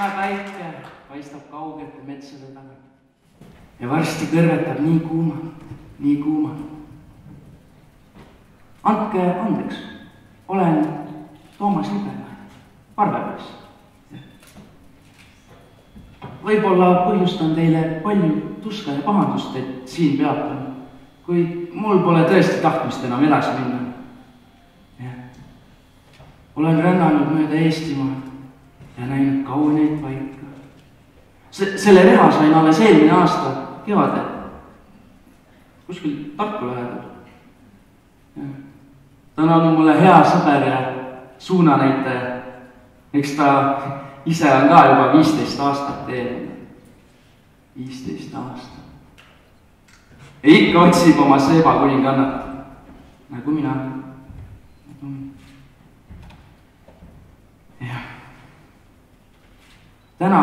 kuna päike paistab kaugete metsade tagant ja varsti kõrvetab nii kuuma. Andke andeks, olen Toomas Libemäe, parvepoiss. Võib-olla põhjustan teile palju tuska ja pahandust, et siin peatan, kuid mul pole tõesti tahtmist enam edasi minna. Olen rännanud mööda Eestimaa ja näinud kauneid paika. Selle reha sain alles eelmine aasta kevadel, kuskil Tartu lähedal. Ta on olnud mulle hea sõber ja suunanäitaja. Eks ta ise on ka juba 15 aastat teeninud. 15 aastat. Ja ikka otsib oma seeba kuningannat, nagu mina. Täna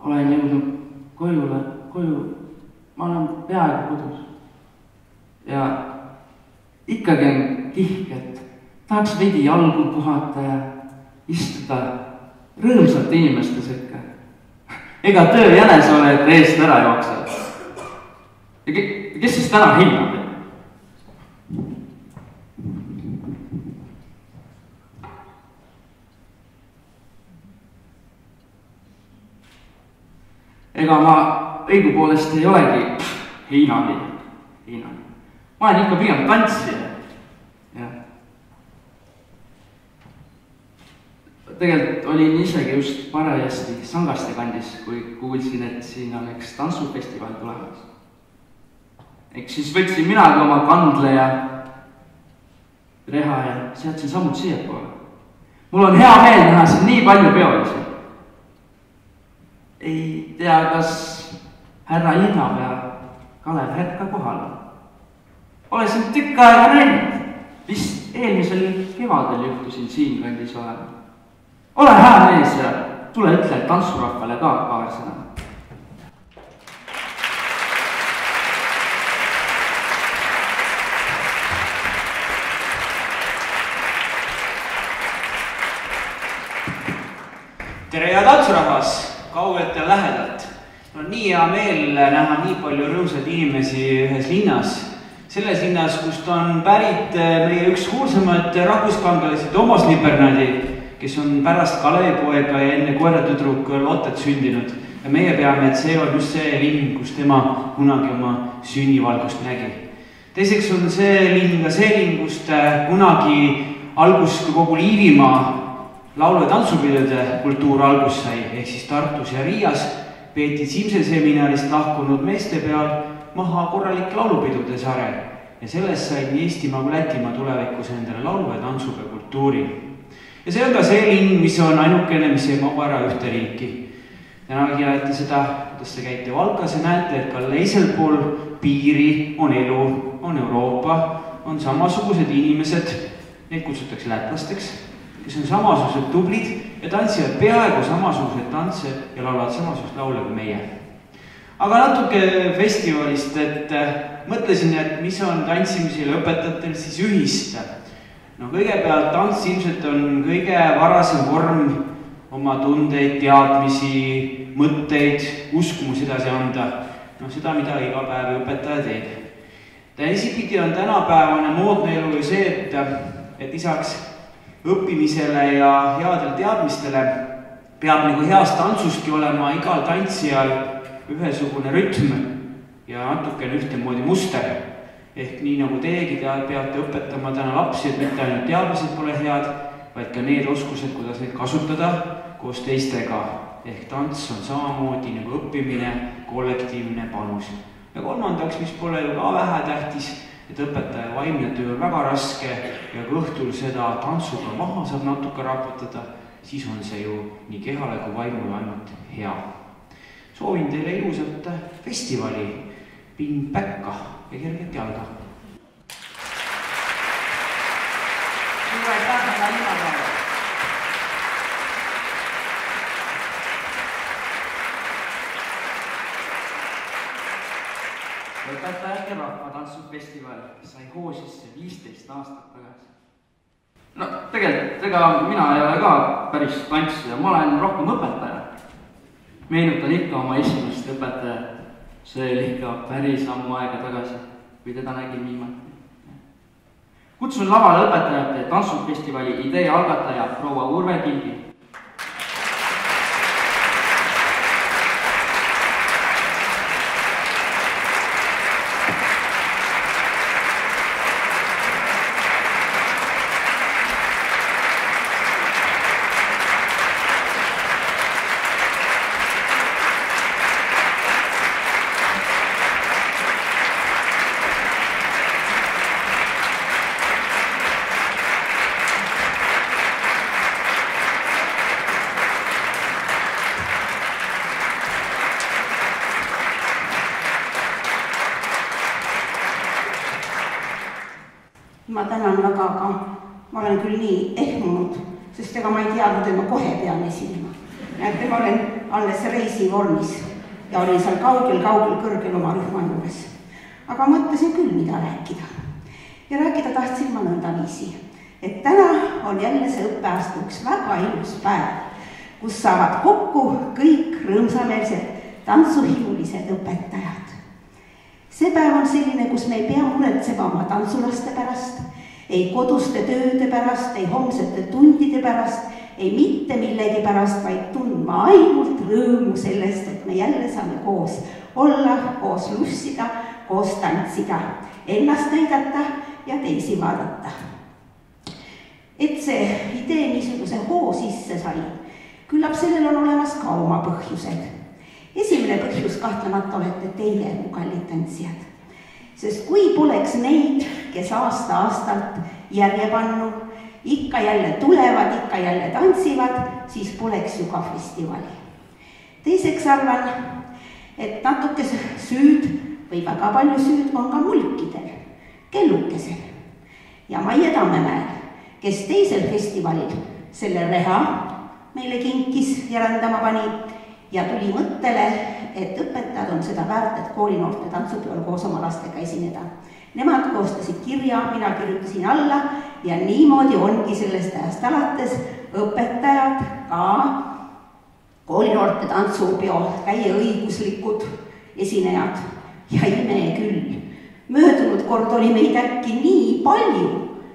olen jõudnud koju, ma olen peaaegu kodus. Ja ikkagi on kihk, et tahaks veidi jalgu puhata ja istuda rõõmsate inimeste sekka. Ega töö jänes ole, et eest ära jookseb. Ja kes siis täna hinnab? Ega ma õigupoolest ei olegi heinaline. Ma olen ikka pigem tantsija. Tegelikult olin isegi just parajasti Sangaste kandis, kui kuulsin, et siin on üks tantsufestival tulemas. Eks siis võtsin minagi oma kandle ja reha ja seadsin sammud siia poole. Mul on hea meel näha siin nii palju peolisi. Ei tea, kas härra linnapea Kalev Hetk ka kohal on. Olen siin tükk aega näinud. Vist eelmisel kevadel juhtusin siin kandis olema. Ole hea mees ja tule ütle tantsurahvale ka paar sõna. Tere ja tantsurahvas, kaugelt ja lähedalt. On nii hea meel näha nii palju rõõmsaid inimesi ühes linnas. Selles linnas, kust on pärit meie üks kuulsamad rahvuskangelasi Toomas Libemäe, kes on pärast Kalevipoega ja enne koeratüdruk Lottet sündinud. Ja meie peame, et see on just see linn, kus tema kunagi oma sünnivalgust nägi. Teiseks on see linn ka see linn, kust kunagi algust kogu Liivimaa laulu- ja tantsupidude kultuur algus sai, ehk siis Tartus ja Riias peeti Simse seminarist lahkunud meeste peal maha korralik laulupidude sare ja sellest said nii Eestimaa kui Lätimaa tulevikus endale laulu- ja tantsupeo kultuuri. Ja see on ka see linn, mis on ainukene, mis ei mahu ära ühte riiki. Tänagi näete seda, kuidas te käite Valkas ja näete, et ka teisel pool piiri on elu, on Euroopa, on samasugused inimesed, neid kutsutakse lätlasteks, kes on samasugused tublid ja tantsivad peaaegu samasuguseid tantse ja laulavad samasugust laule kui meie. Aga natuke festivalist, et mõtlesin, et mis on tantsimisel õpetajatel siis ühist. No kõigepealt tants ilmselt on kõige varasem vorm oma tundeid, teadmisi, mõtteid, uskumusi edasi anda. No seda, mida iga päev õpetaja teeb. Teisipidi on tänapäevane moodne elu ju see, et lisaks õppimisele ja headele teadmistele peab nagu heast tantsuski olema igal tantsijal ühesugune rütm ja natukene ühtemoodi muster. Ehk nii nagu teiegi peate õpetama täna lapsi, et mitte ainult teadmised pole head, vaid ka need oskused, kuidas neid kasutada koos teistega. Ehk tants on samamoodi nagu õppimine, kollektiivne panus. Ja kolmandaks, mis pole ju ka vähe tähtis, et õpetaja vaimne töö on väga raske ja kui õhtul seda tantsuga maha saab natuke raputada, siis on see ju nii kehale kui vaimule ainult hea. Soovin teile ilusat festivali, pinn päkka ja kerget jalga. Suur aitäh, väga imapäeva! Õpetajate rahvatantsufestival sai hoosisse 15 aastat tagasi. No tegelikult, ega mina ei ole ka päris tantsija, ma olen rohkem õpetaja. Meenutan ikka oma esimest õpetajat, see oli ikka päris ammu aega tagasi, kui teda nägin viimati. Kutsun lavale õpetajate tantsufestivali idee algataja proua Urve Kilgi. Ma tänan väga, aga ma olen küll nii ehmunud, sest ega ma ei teadnud, et ma kohe pean esinema. Näete, ma olen alles reisivormis ja olin seal kaugel kõrgel oma rühma juures. Aga mõtlesin küll, mida rääkida. Ja rääkida tahtsin ma nõndaviisi, et täna on jälle see õppeaasta üks väga ilus päev, kus saavad kokku kõik rõõmsameelsed tantsuhimulised õpetajad. See päev on selline, kus me ei pea muretsema oma tantsulaste pärast, ei koduste tööde pärast, ei homsete tundide pärast, ei mitte millegi pärast, vaid tundma ainult rõõmu sellest, et me jälle saame koos olla, koos lussida, koos tantsida, ennast näidata ja teisi vaadata. Et see idee niisuguse hoo sisse sai, küllap sellel on olemas ka oma põhjused. Esimene põhjus kahtlemata olete teie, mu kallid tantsijad. Sest kui poleks neid, kes aasta-aastalt järjepannu, ikka jälle tulevad, ikka jälle tantsivad, siis poleks ju ka festivali. Teiseks arvan, et natuke süüd või väga palju süüd on ka mulkidel, kellukesel ja Maie Tammemäel, kes teisel festivalil selle reha meile kinkis ja rändama pani ja tuli mõttele, et õpetajad on seda väärt, et koolinoorte tantsupeol koos oma lastega esineda. Nemad koostasid kirja, mina kirjutasin alla ja niimoodi ongi sellest ajast alates õpetajad ka koolinoorte tantsupeo täieõiguslikud esinejad ja ime küll. Möödunud kord oli meid äkki nii palju,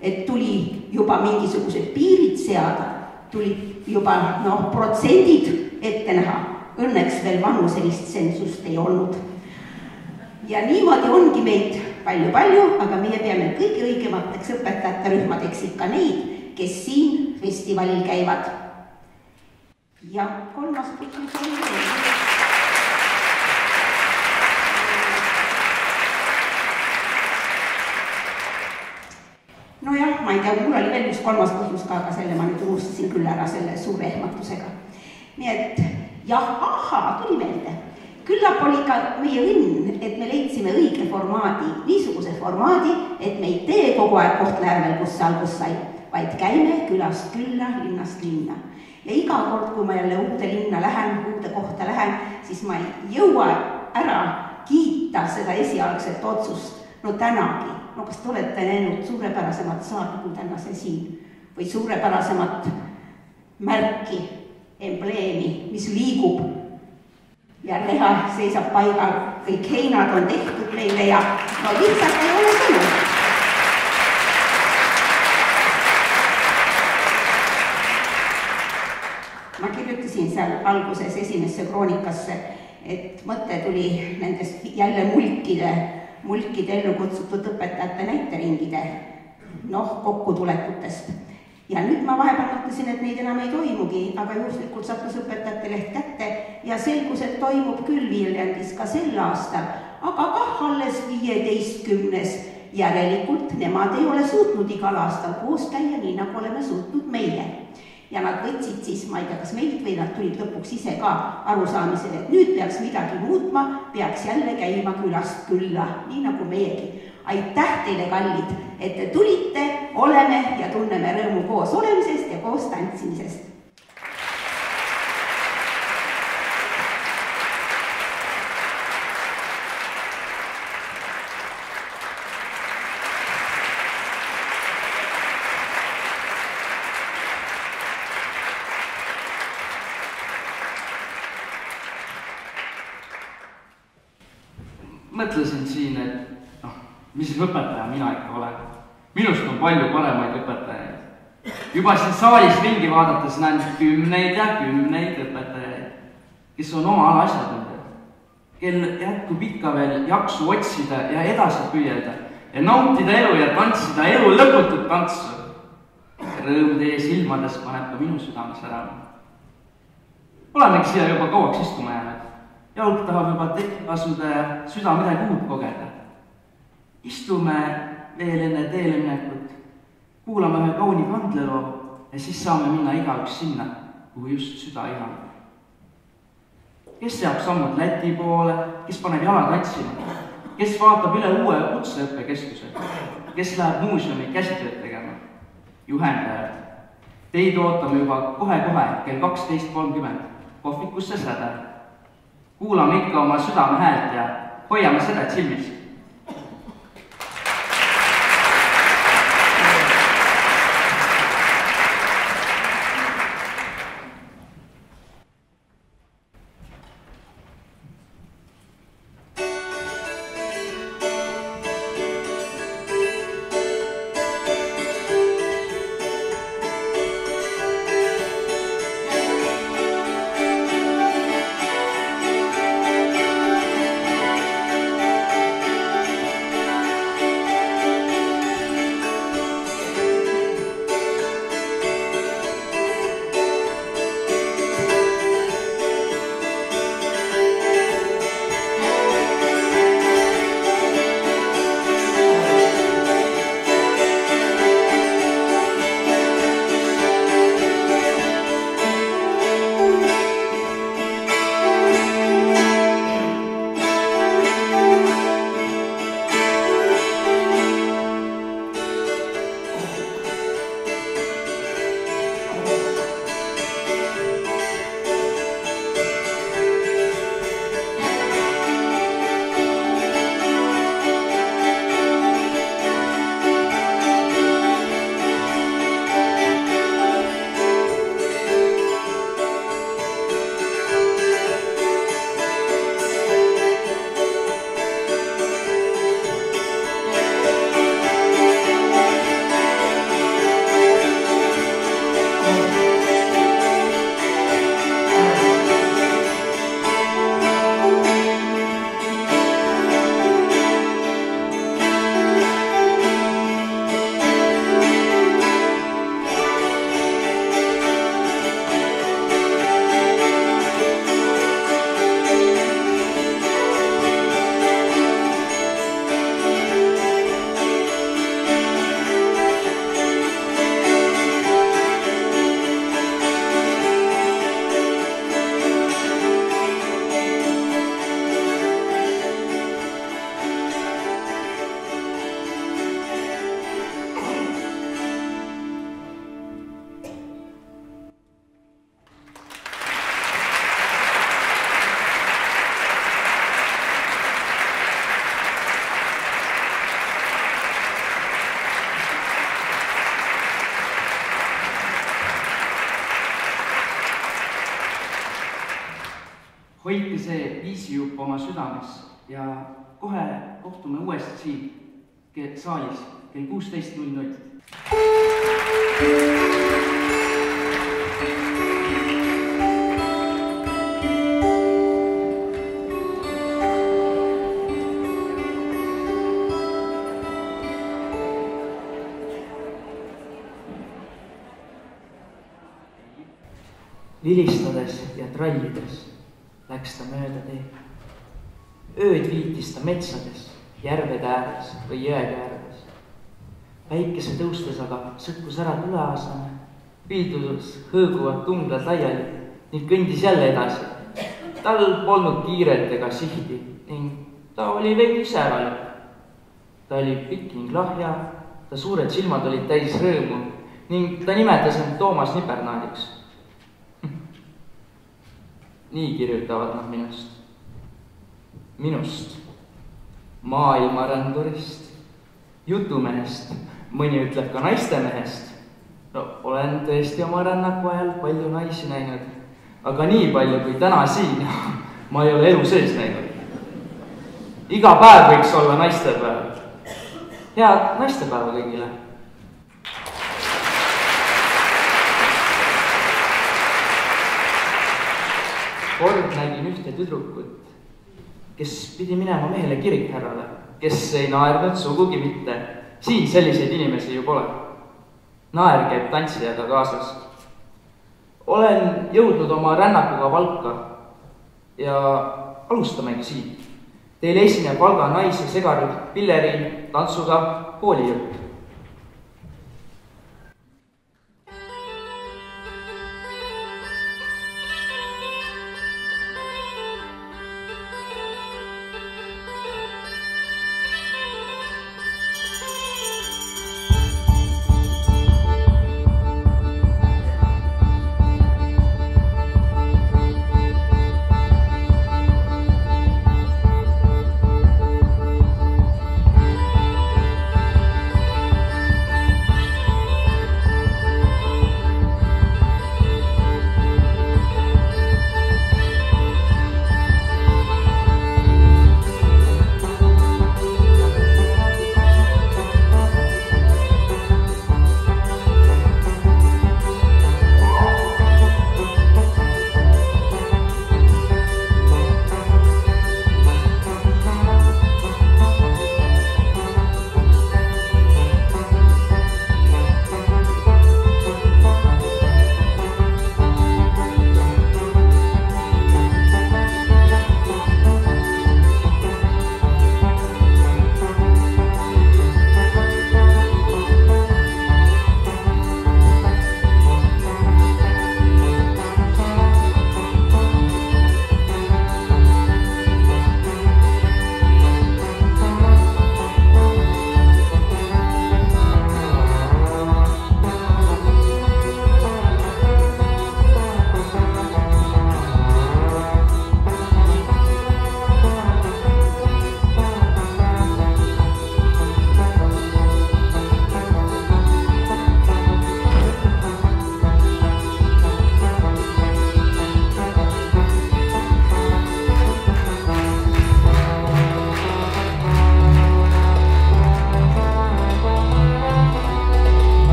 et tuli juba mingisugused piirid seada. tulid juba protsendid ette näha. Õnneks veel vanuselist sensust ei olnud. Ja niimoodi ongi meid palju, aga meie peame kõige õigemateks õpetajate rühmadeks ikka neid, kes siin festivalil käivad. Ja kolmas põhjus on nojah, ma ei tea, mul oli veel üks kolmas põhjus ka, aga selle ma nüüd unustasin küll ära selle suure ehmatusega. Nii et jah, tuli meelde. Küllap oli ka meie õnn, et me leidsime õige formaadi, niisuguse formaadi, et me ei tee kogu aeg Kohtla-Järvel, kus sai, vaid käime külast külla, linnast linna. Ja iga kord, kui ma jälle uude linna lähen, uude kohta lähen, siis ma ei jõua ära kiita seda esialgset otsust. No tänagi, kas te olete näinud suurepärasemat saali kui tänase siin või suurepärasemat märki, embleemi, mis liigub ja reha seisab paigal, kõik heinad on tehtud meile ja no lihtsalt ei ole sõnu. Ma kirjutasin seal alguses esimesse kroonikasse, et mõte tuli nendest jälle mulkide ellu kutsutud õpetajate näiteringide kokkutulekutest. Ja nüüd ma vahepeal mõtlesin, et neid enam ei toimugi, aga juhuslikult sattus õpetajate leht kätte ja selgus, et toimub küll Viljandis ka sel aastal, aga alles 15. Järelikult nemad ei ole suutnud igal aastal koos käia, nii nagu oleme suutnud meie. Ja nad võtsid siis, ma ei tea, kas meilt või nad tulid lõpuks ise ka arusaamisele, et nüüd peaks midagi muutma, peaks jälle käima külast külla, nii nagu meiegi. Aitäh teile, kallid, et te tulite, oleme ja tunneme rõõmu koos olemisest ja koos tantsimisest. Mõtlesin siin, et mis õpetaja mina ikka olen. Minust on palju paremaid õpetajaid. Juba siin saalis ringi vaadates näen kümneid ja kümneid õpetajaid, kes on oma ala asjatundjad, kel jätkub ikka veel jaksu otsida ja edasi püüelda ja nautida elu ja tantsida elu lõputut tantsu. Rõõm teie silmades paneb ka minu südames ära. Olemegi siia juba kauaks istuma jäänud. Jalg tahab juba asuda ja süda midagi uut kogeda. Istume veel enne teele minekut, kuulame ühe kauni kandleloo ja siis saame minna igaüks sinna, kuhu just süda ihaldab. Kes seab sammud Läti poole, kes paneb jala tantsima, kes vaatab üle uue kutseõppekeskuse, kes läheb muuseumi käsitööd tegema. Juhendajad, teid ootame juba kohe-kohe kell 12.30 kohvikusse Säde. Kuulame ikka oma südame häält ja hoiame Sädet silmis. hoidke see viisijupp oma südames ja kohe kohtume uuesti siin saalis kell 16:00. Vilistades ja trallides läks ta mööda teed. Ööd viitis ta metsades, järvede ääres või jõede ääres. Päikese tõustes aga sõtkus ära tuleasane, piildus hõõguvad tunglad laiali ning kõndis jälle edasi. Tal polnud kiiret ega sihti ning ta oli veidi sääralik. Ta oli pikk ning lahja, ta suured silmad olid täis rõõmu ning ta nimetas end Toomas Nipernaadiks. Nii kirjutavad nad minust, maailmarändurist, jutumehest, mõni ütleb ka naistemehest. No, olen tõesti oma rännaku ajal palju naisi näinud, aga nii palju kui täna siin ma ei ole elu sees näinud. Iga päev võiks olla naistepäev. Head naistepäeva kõigile! Kord nägin ühte tüdrukut, kes pidi minema mehele kirikhärrale, kes ei naernud sugugi mitte. Siin selliseid inimesi ju pole. Naer käib tantsijaga kaasas. Olen jõudnud oma rännakuga Valka ja alustamegi siit. Teil esineb Valga nais- ja segarühm pilleriin tantsuga koolijutt.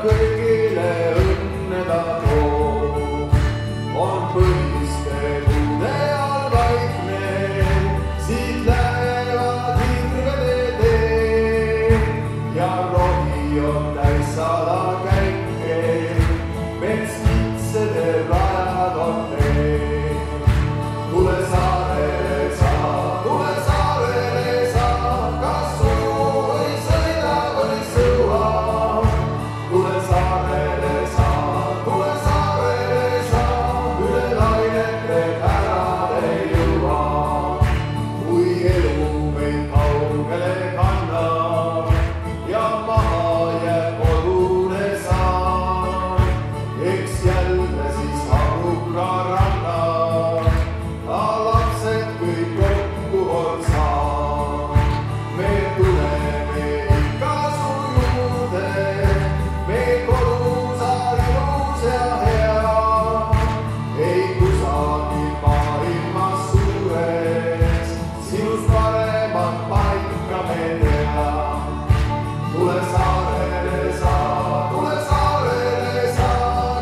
kõigile õnne ta toob. On põhiste kuude all vaikne, siit lähevad hirvede tee ja rohi on täis 100 käike, mets kitsede rajad on tee. Tule saarele sa, kas suu või sõida või sõua. Tule saarele sa, üle lainete pärale jõua. Kui elu meid kaugele kannab ja maha jääb kodune saar, eks jälle siis habrub ka rannad, ta lapsed kõik kokku on saa. Me tuleme ikka su juurde, me kodus on ilus ja hea, ei kusagil maailmas suures, sinust paremat paika me tea. Tule saarele sa,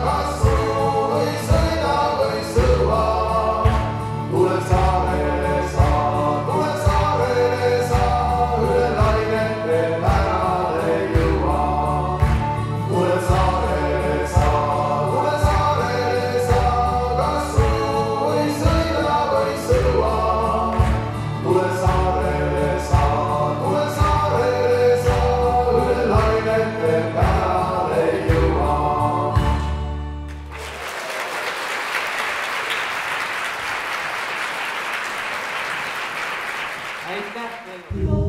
kas suu või sõida või sõua. Tule saarele sa, üle lainete pärale jõua. Tule saarele sa, kas suu või sõida või sõua. Tule saarele sa, üle lainete pärale jõua. aitäh teile.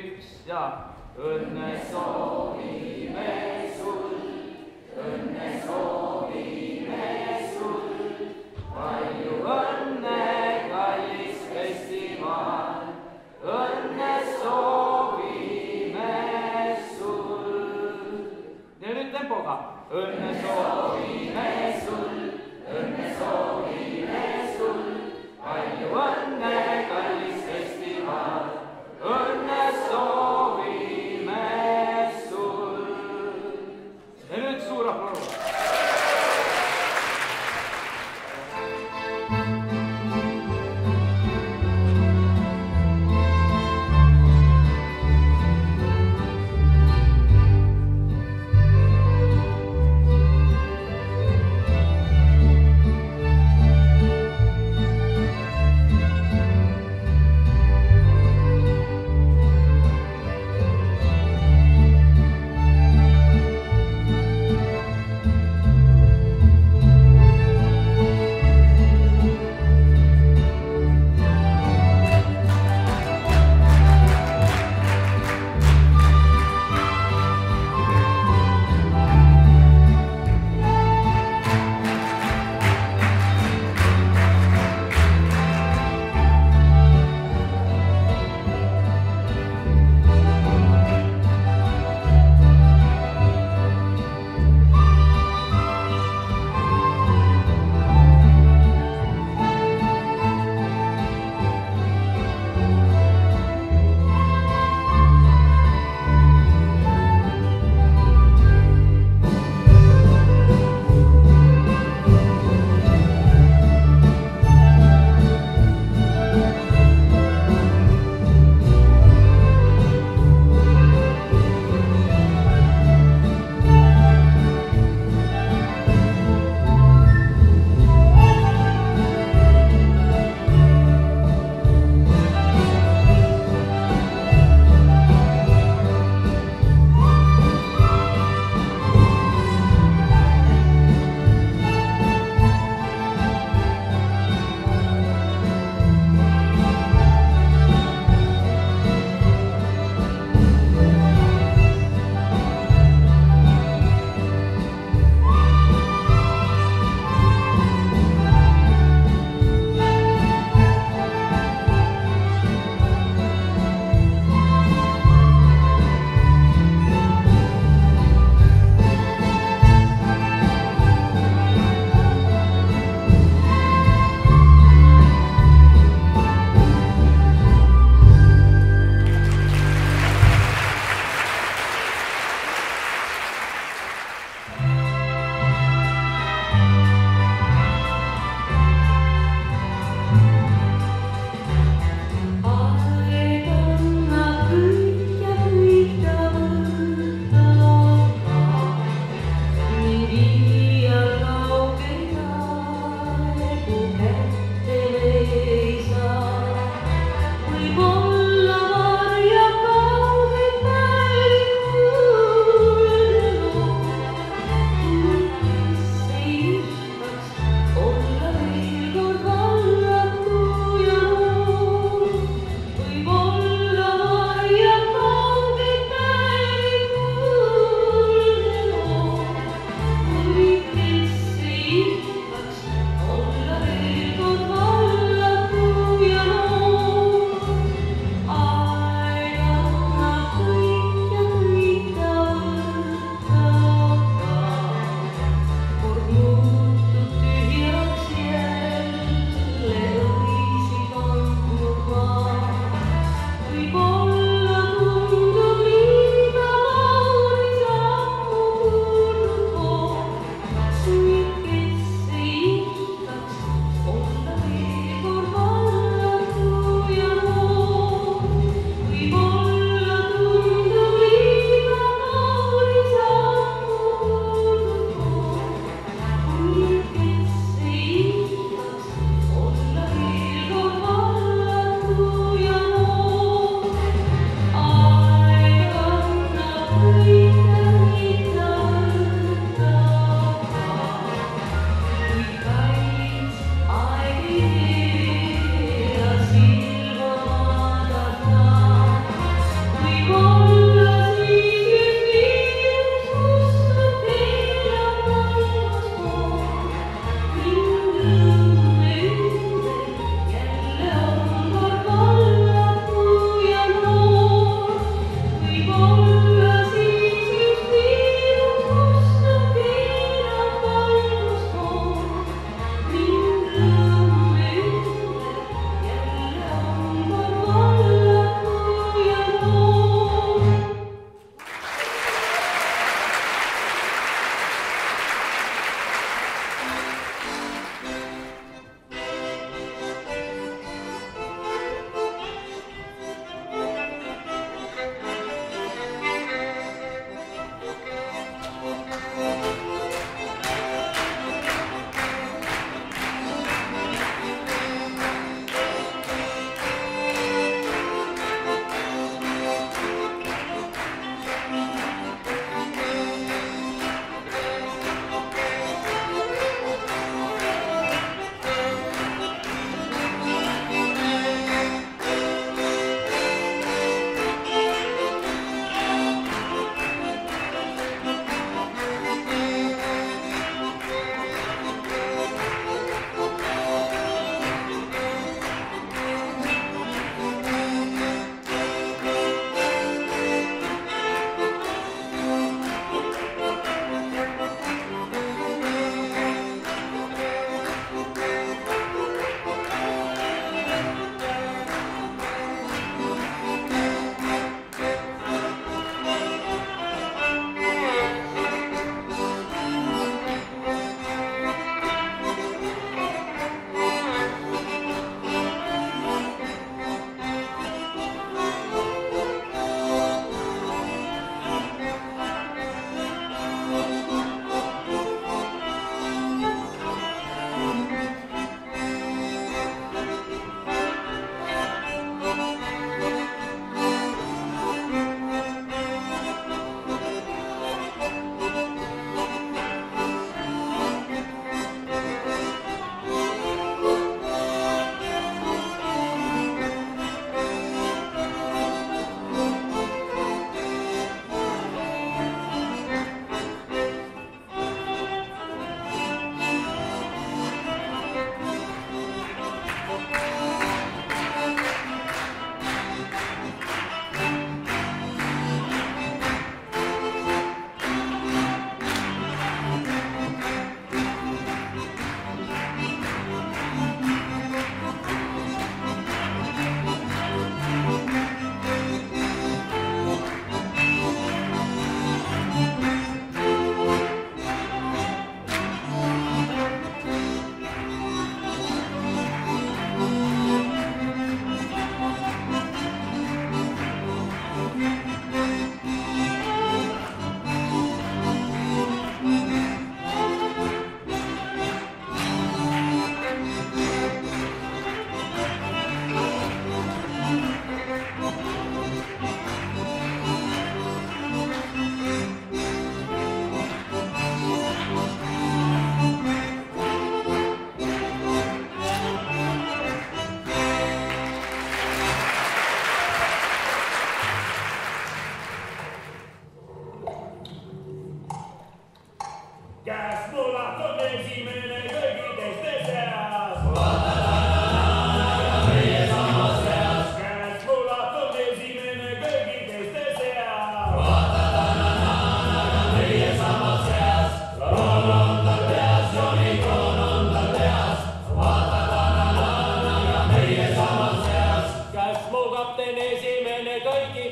üks ja õnne soovime sul, õnne soovime sul, palju õnne, kallis festival, õnne soovime sul. ja nüüd tempoga. õnne soovime sul, õnne soovime sul, palju õnne, kallis festival, õnne soovime sul. ja nüüd suur aplaus.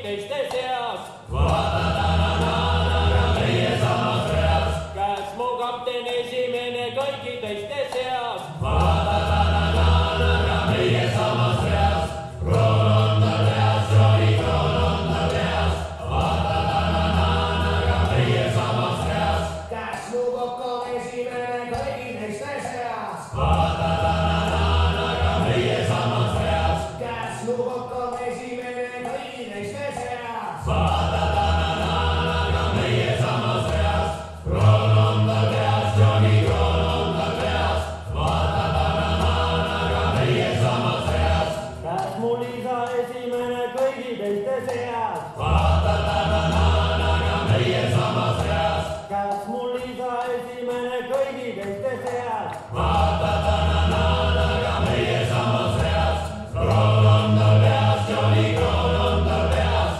kõigi teiste seas. Meie samas reas. Käes mu kapten esimene kõigi teiste seas. Meie samas reas. Kroon on tal peas, Johnny kroon on tal peas. Meie samas reas. Käes mu kokku esimene kõigi teiste seas. Meie samas reas. Käes mu kokku esimene kõigi teiste seas. Meie samas reas. Kroon on tal peas, Johnny kroon on tal peas. Meie samas reas. Käes mu Liisa esimene kõigi teiste seas. Meie samas reas. Käes mu Liisa esimene kõigi teiste seas. Meie samas reas. Kroon on tal peas, Johnny kroon on tal peas.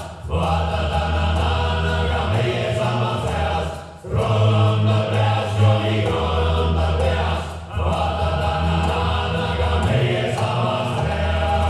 Meie samas reas. Kroon on tal peas, Johnny kroon on tal peas. Meie samas reas.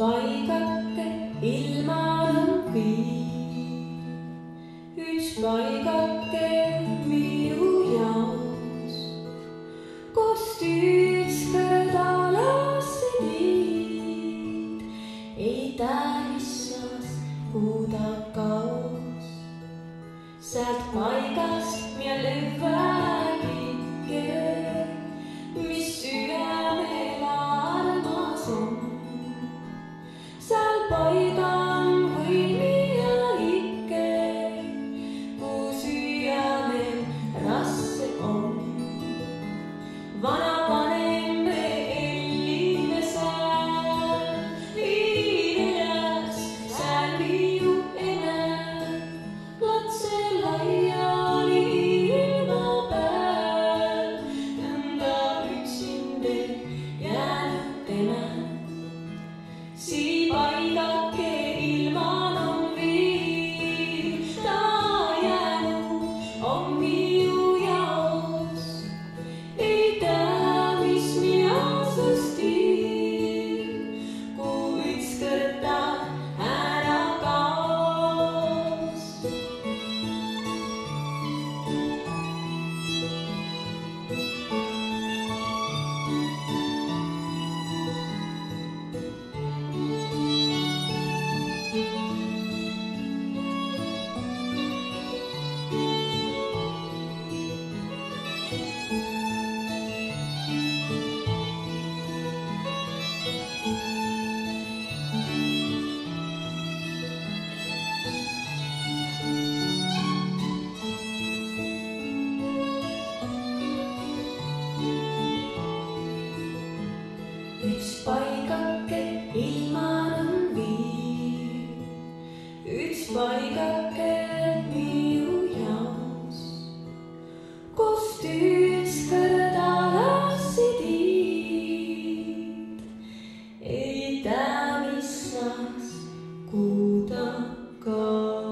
paigake ilmal on viin, üks paigake minu jaoks, kus tüüskõrdalasse tiid, ei tähissas huuda kaos. Sealt paigast mia lõvvägike, mis südamel armas on. Seal paigan võimia ikke, kui südamel rasse on. Vana vanem ellime seal, liinelas seal minu ene, latse laiali ilma päev, nõnda üksinde jäänud tema. Sii paigake ilman on viin, ta jäänud on minu jaos. Ei tea, mis mina sust tiin, kui ükskord ta ära kaos. Üks paigake ilman on viin, üks paigake minu jaos, kus tüüskõrdalasse tiid, ei tea, mis saas, kuhu ta kaos.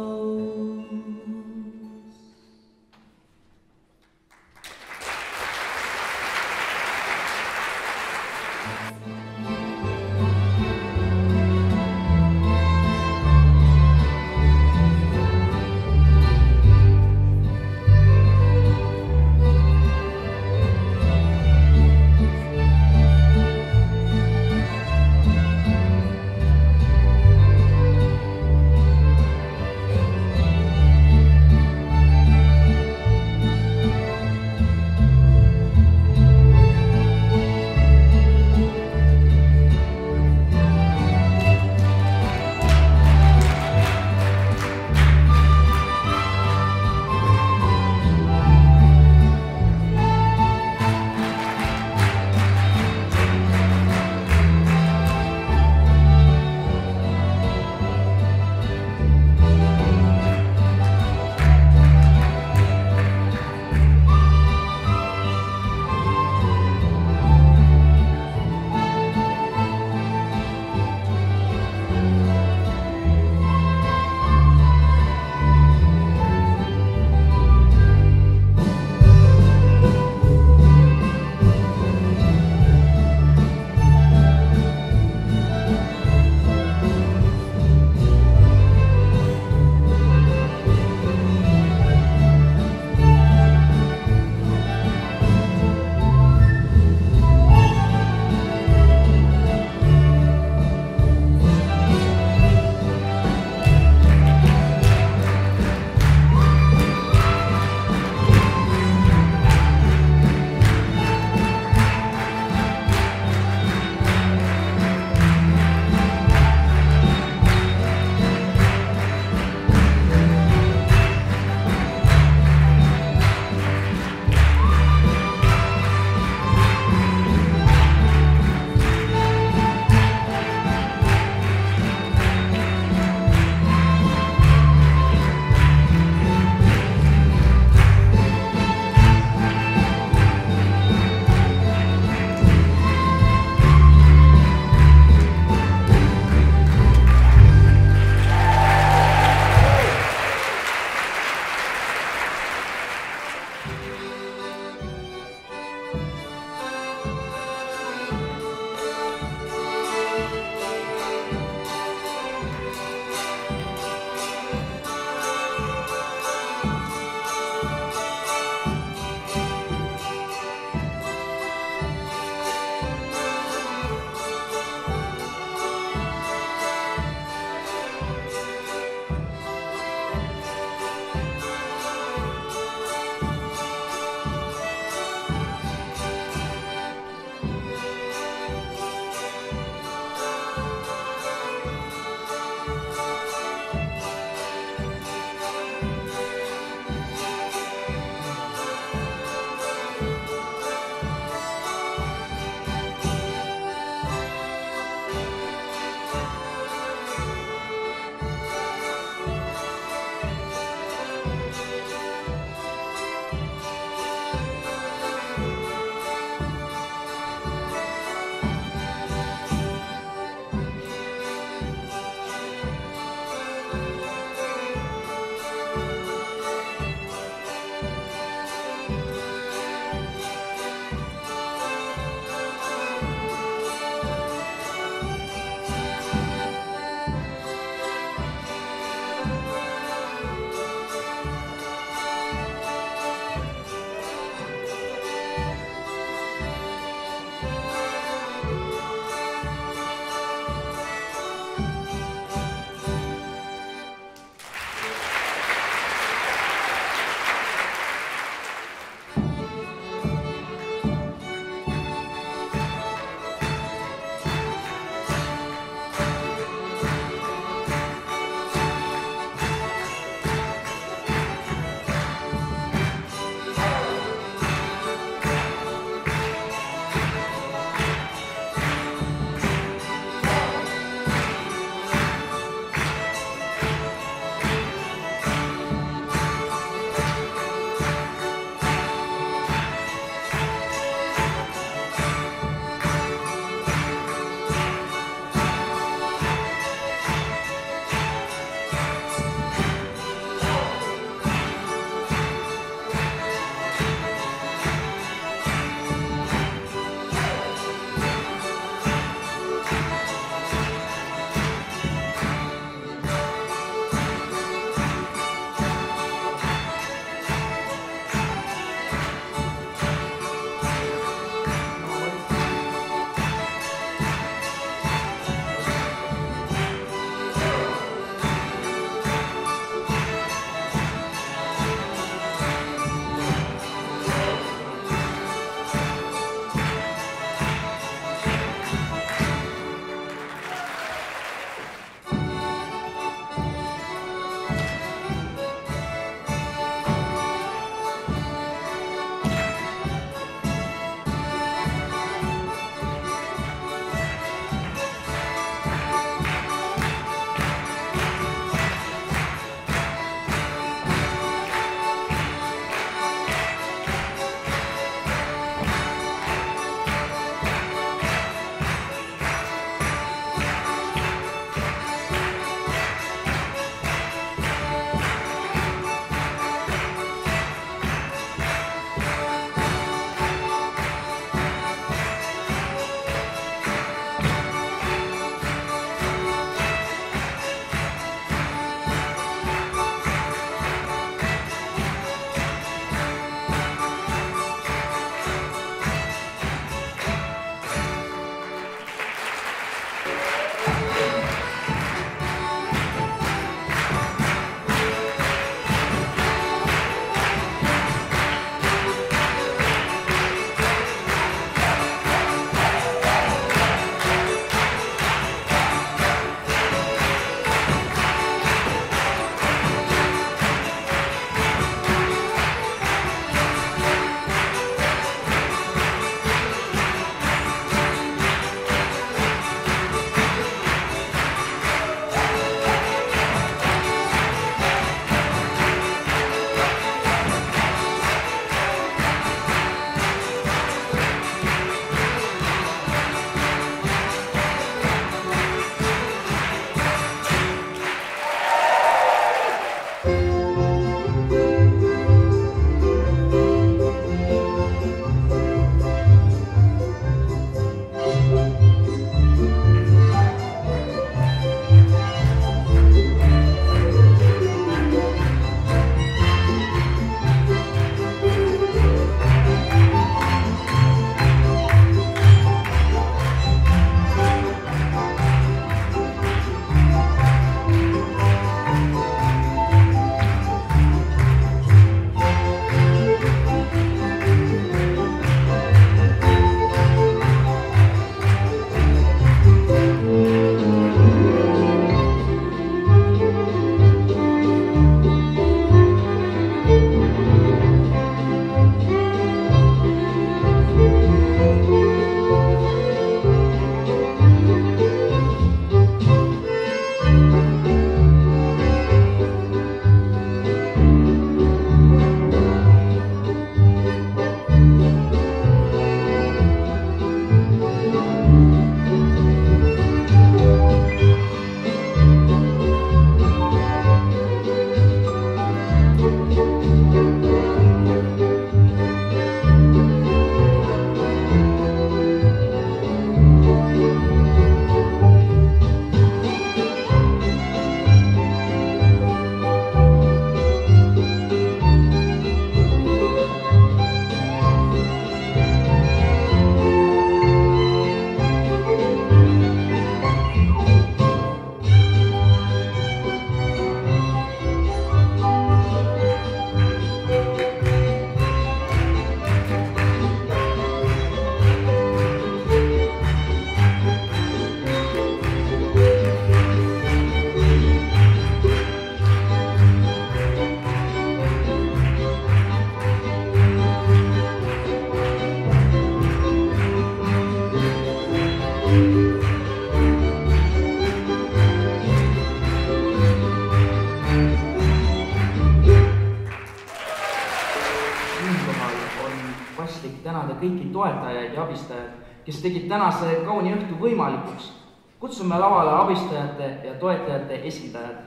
paslik tänada kõiki toetajaid ja abistajaid, kes tegid tänase kauni õhtu võimalikuks. Kutsume lavale abistajate ja toetajate esindajad.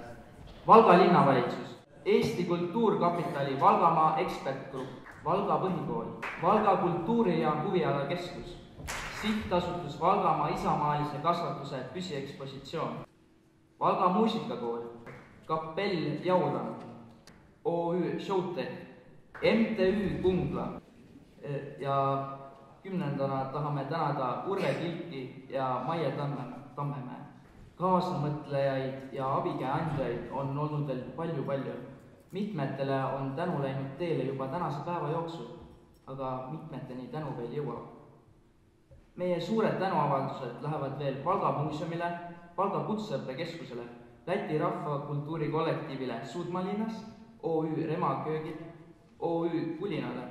Valga linnavalitsus, Eesti Kultuurkapitali Valgamaa ekspertgrupp, Valga põhikool, Valga kultuuri- ja huvialakeskus, sihtasutus Valgamaa isamaalise kasvatuse püsiekspositsioon, Valga muusikakool, Kapell Jaura, OÜ Showtech, MTÜ Kungla ja 10. tahame tänada Urve Kilki ja Maie Tammemäe. Kaasamõtlejaid ja abikäe andjaid on olnud veel palju-palju. Mitmetele on tänu läinud teele juba tänase päeva jooksul, aga mitmeteni tänu veel jõuab. Meie suured tänuavaldused lähevad veel Valga muuseumile, Valga kutseõppekeskusele, Läti rahvakultuuri kollektiivile Suudmalinnas, OÜ Rema köögid, OÜ Kulinale.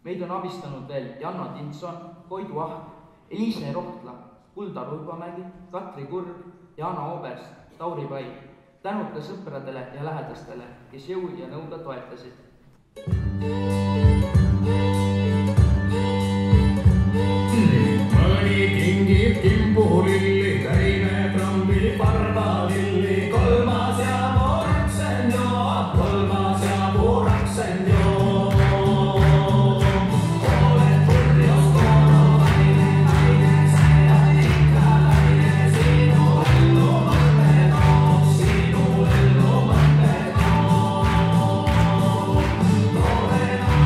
Meid on abistanud veel Janno Tinson, Koidu Ahk, Eliise Rohtla, Kuldar Urbamägi, Katri Kurg, Jana Oberst, Tauri Pai. Tänud ka sõpradele ja lähedastele, kes jõu ja nõuga toetasid. Mõni kingib kimpulilli, teine trambil pardalilli, kolmas jääb oraksen joo, kolmas jääb oraksen joo. Oled purjos koorovaine, naine säja ikka naine, sinu ellu mõtte toob, sinu ellu mõtte toob. Noorena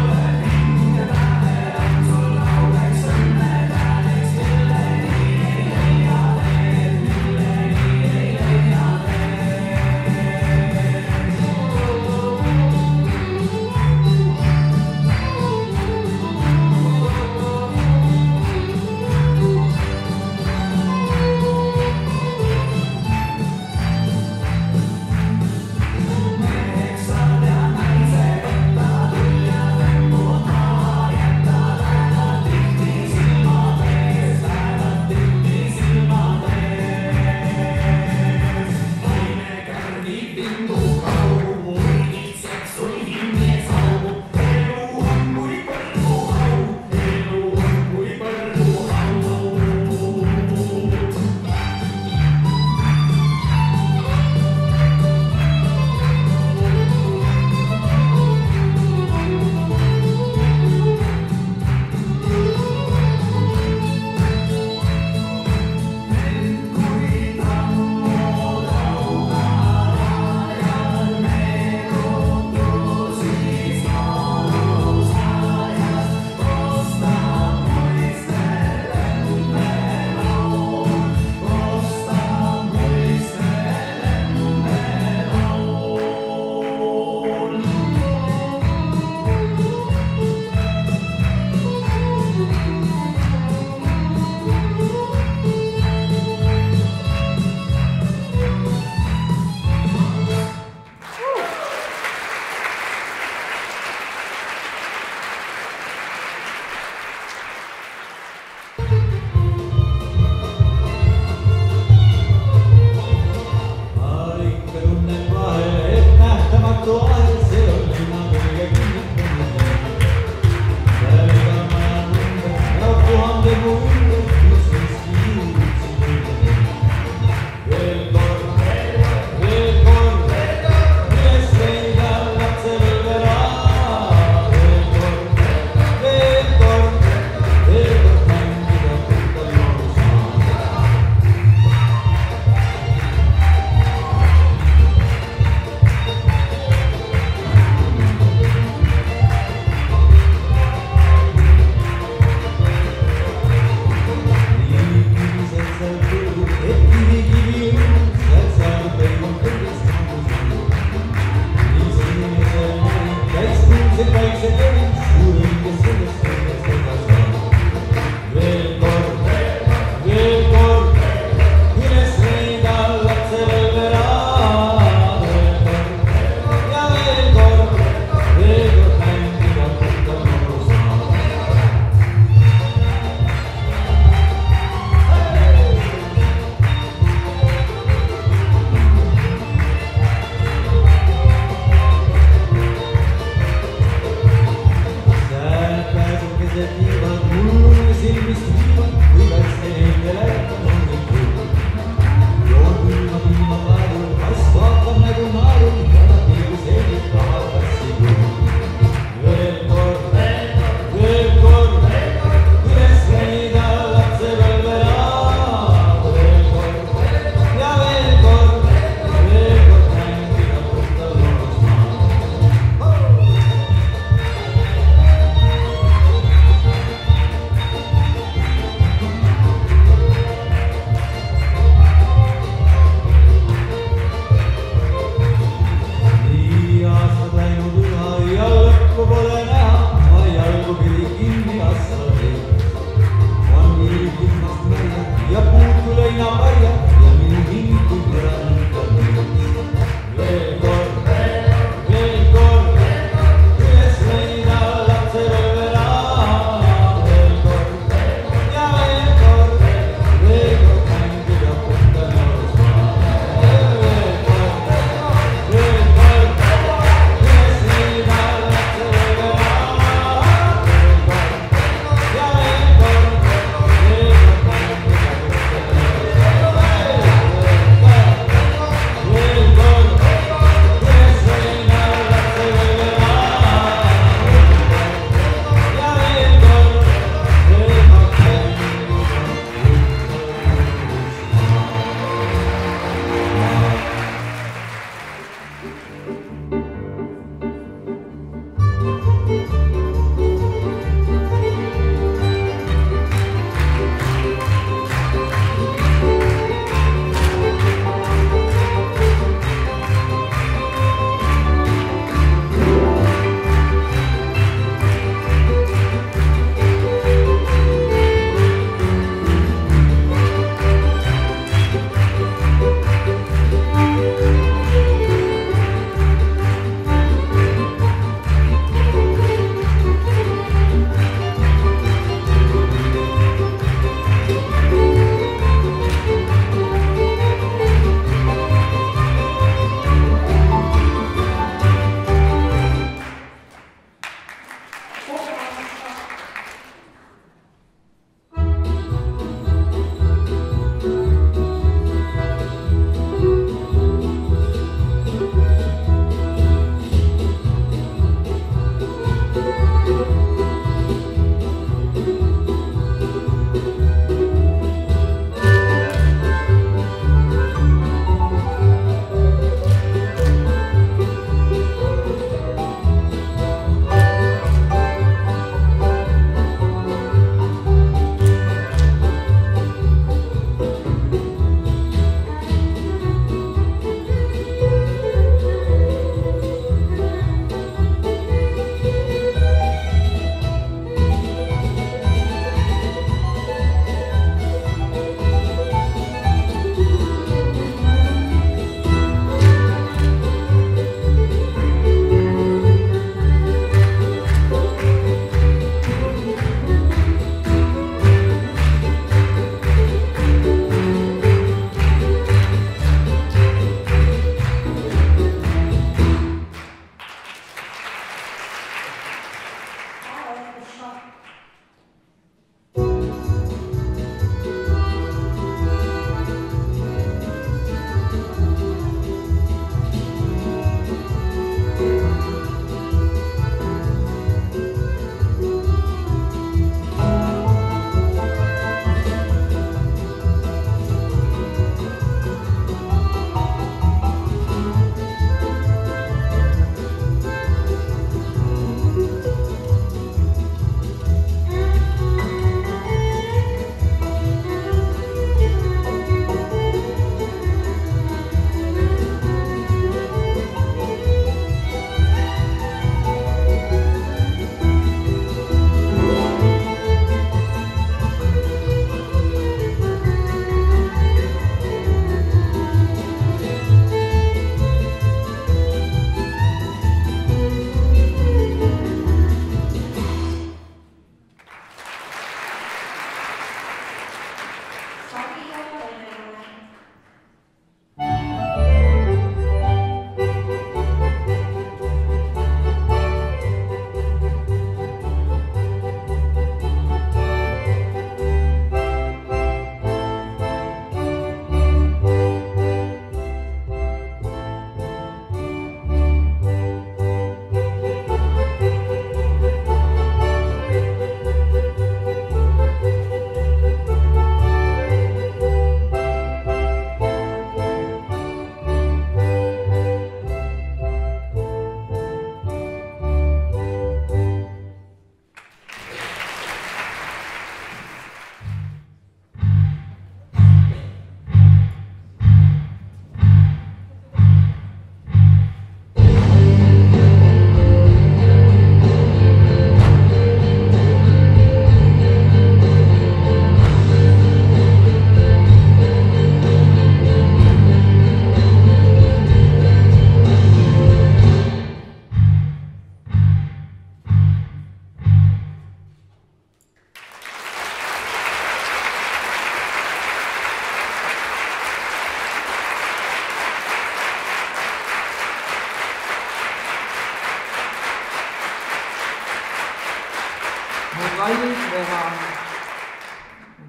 Reha,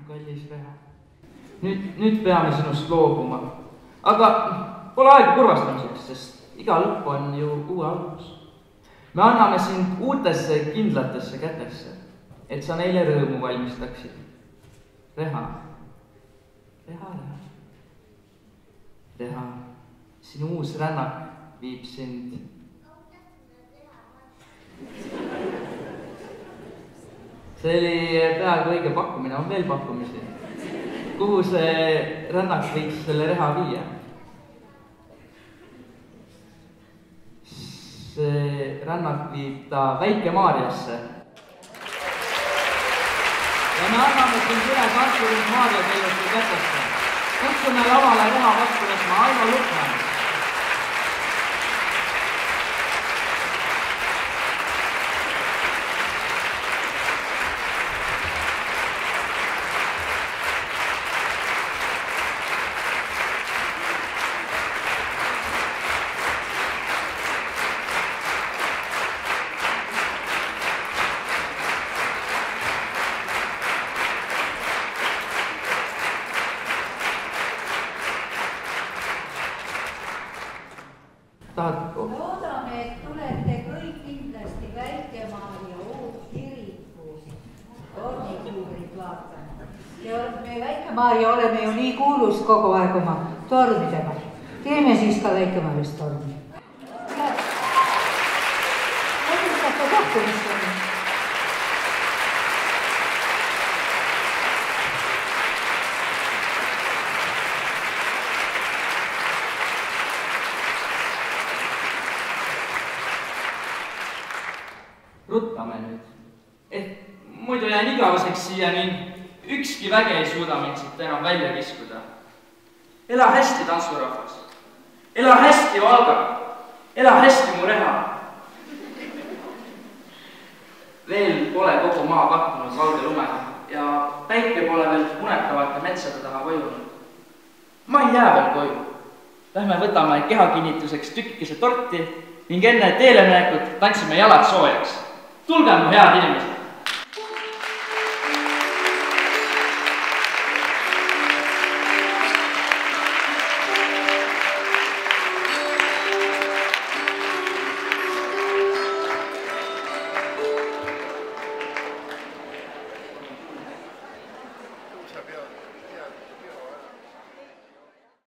kallis Reha. Nüüd peame sinust loobuma. Aga pole aega kurvastamiseks, sest iga lõpp on ju uue algus. Me anname sind uutesse kindlatesse kätesse, et sa neile rõõmu valmistaksid. Reha, Reha, Reha. Reha, sinu uus rännak viib sind. See oli peaaegu õige pakkumine, on veel pakkumisi. Kuhu see rännak võiks selle Reha viia? See rännak viib ta Väike-Maarjasse. Ja me anname siin üle Tarturis Maarja kelleste kätesse. Kutsume lavale Reha vastu võtma Aino Lukman. Loodame, et tulete kõik kindlasti Väike-Maarja uut kirikust tornikuubrit vaatama. Ja me Väike-Maarja oleme ju nii kuulus kogu aeg oma tornidega. Teeme siis ka Väike-Maarjast torni. Mõjustate kohtumisteni. Ruttame nüüd. Muidu jään igavaseks siia ning ükski väge ei suuda mind siit enam välja kiskuda. Ela hästi, tantsurahvas. Ela hästi, Valga. Ela hästi, mu Reha. Veel pole kogu maa pakkunud valge lumega ja päike pole veel unetavate metsade taha vajunud. Ma ei jää veel koju. Lähme võtame kehakinnituseks tükkise torti ning enne teele minekut tantsime jalad soojaks. Tulge mu head inimesed! Sa pead